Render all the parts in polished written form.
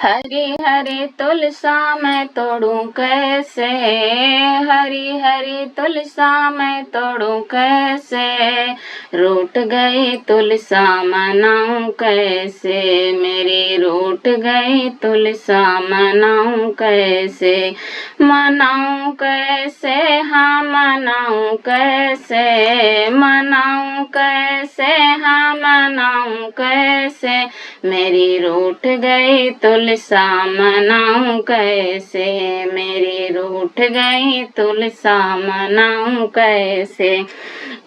हरी हरी तुलसा मैं तोड़ूं कैसे, हरी हरी तुलसा मैं तोड़ूं कैसे, रूठ गई तुलसा मनाऊं कैसे, मेरी रूठ गई तुलसा मनाऊं कैसे, मनाऊं कैसे, हाँ मनाऊं कैसे, मनाऊं कैसे, हाँ मनाऊं कैसे, मेरी रूठ गई तुलसा मनाऊं कैसे, मेरी रूठ गई तुलसा मनाऊं कैसे,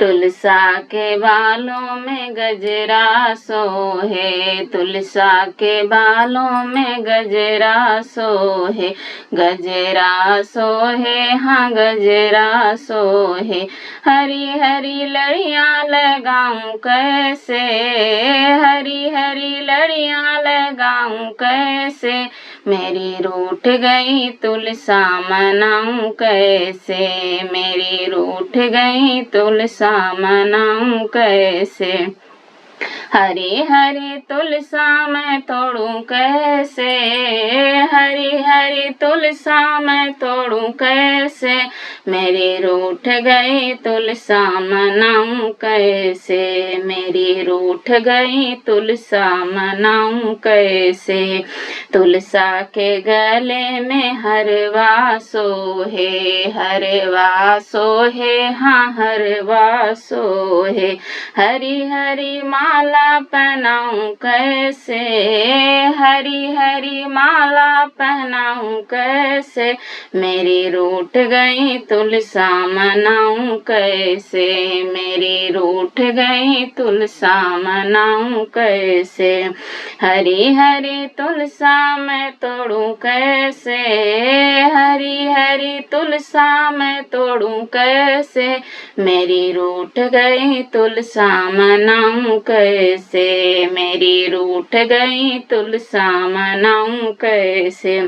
तुलसा के बालों में गजरा सोहे, तुलसा के बालों में गजरा सोहे, गजरा सोहे, हाँ गजरा सोहे, हरी हरी लड़ियां लगाऊं कैसे, हरी हरी लड़ियां लगाऊं कैसे, मेरी रूठ गई तुलसा मनाऊं कैसे, मेरी रूठ गई तुलसा मनाऊं कैसे, हरी हरी तुलसा मैं तोड़ूं कैसे, हरी हरी तुलसा मैं तोड़ूं कैसे, मेरी रूठ गई तुलसा मनाऊं कैसे, मेरी रूठ गई तुलसा मनाऊं कैसे, तुलसा के गले में हरवा सोहे, हरवा सोहे, हाँ हरवा सोहे, हरी हरी माला पहनाऊं कैसे, हरी हरी माला पहनाऊं कैसे, मेरी रूठ गई तुलसा मनाऊं कैसे, मेरी रूठ गई तुलसा मनाऊं कैसे, हरी हरी तुलसा मैं तोड़ूं कैसे, हरी हरी तुलसा मैं तोड़ूं कैसे, मेरी रूठ गई तुलसा मनाऊं कैसे, मेरी रूठ गई तुलसा मनाऊं कैसे,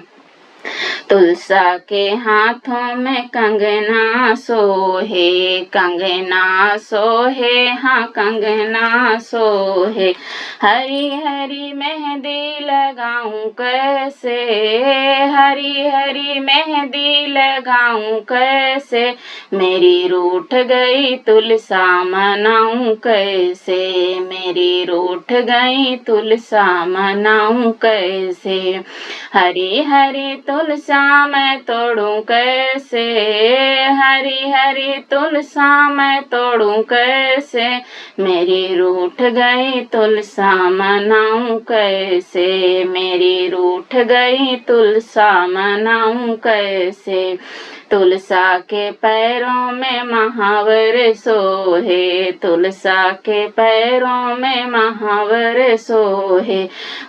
तुलसा के हाथों में कंगना सोहे, कंगना सोहे, हाँ कंगना सोहे, हरी हरी मेहंदी लगाऊं कैसे, हरी हरी मेहंदी लगाऊं कैसे, मेरी रूठ गई तुलसा मनाऊं कैसे, मेरी रूठ गई तुलसा मनाऊं कैसे, हरी हरी तुलसा मैं तोड़ूं कैसे, हरी हरी तुलसा मैं तोड़ूं कैसे, मेरी रूठ गई तुलसा मनाऊं कैसे, मेरी रूठ गई तुलसा मनाऊं कैसे, तुलसा के पैरों में महावर सोहे, तुलसा के पैरों में महावर सोहे,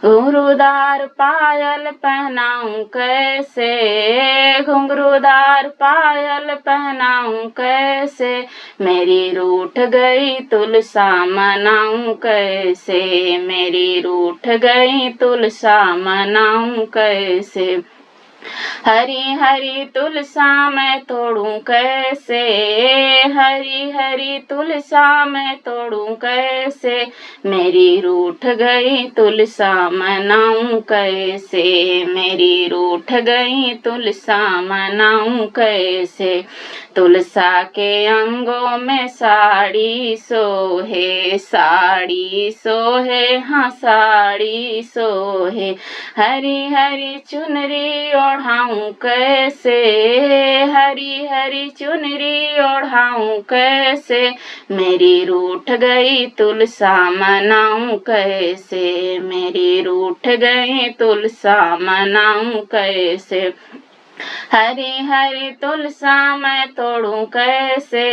घुंघरूदार पायल पहनाऊं कैसे, घुंघरूदार पायल पहनाऊं कैसे, मेरी रूठ गई तुलसा मनाऊं कैसे, मेरी रूठ गई तुलसा मनाऊं कैसे, हरी हरी तुलसा मैं तोड़ूं कैसे, हरी हरी तुलसा मैं तोड़ूं कैसे, मेरी रूठ गई तुलसा मनाऊं कैसे, मेरी रूठ गई तुलसा मनाऊं कैसे, तुलसा के अंगों में साड़ी सोहे, साड़ी सोहे, हाँ साड़ी सोहे, हरी हरी चुनरी ओढ़ाऊं कैसे, हरी हरी चुनरी ओढ़ाऊं कैसे, मेरी रूठ गई तुलसा मनाऊं कैसे, मेरी रूठ गई तुलसा मनाऊं कैसे, हरी हरी तुलसा मैं तोड़ूं कैसे,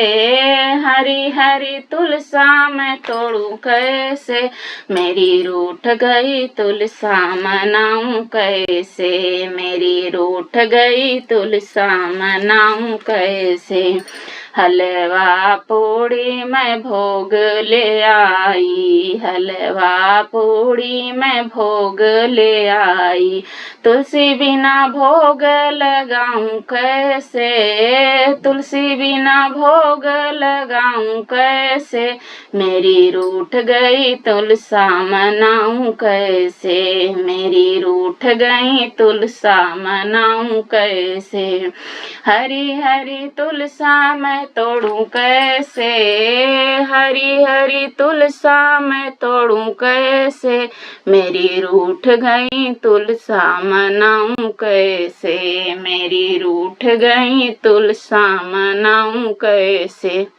हरी हरी तुलसा मैं तोड़ूं कैसे, मेरी रूठ गई तुलसा मनाऊं कैसे, मेरी रूठ गई तुलसा मनाऊं कैसे, हलवा पूड़ी मैं भोग ले आई, हलवा पूड़ी मैं भोग ले आई। तुलसी बिना भोग लगाऊं कैसे, तुलसी बिना भोग लगाऊं कैसे, मेरी रूठ गई तुलसा मनाऊं कैसे, मेरी रूठ गई तुलसा मनाऊं कैसे। हरी हरी तुलसा मैं तोड़ूं कैसे, हरी हरी तुलसा मैं तोड़ूं कैसे, मेरी रूठ गई तुलसा मनाऊं कैसे, मेरी रूठ गई तुलसा मनाऊं कैसे।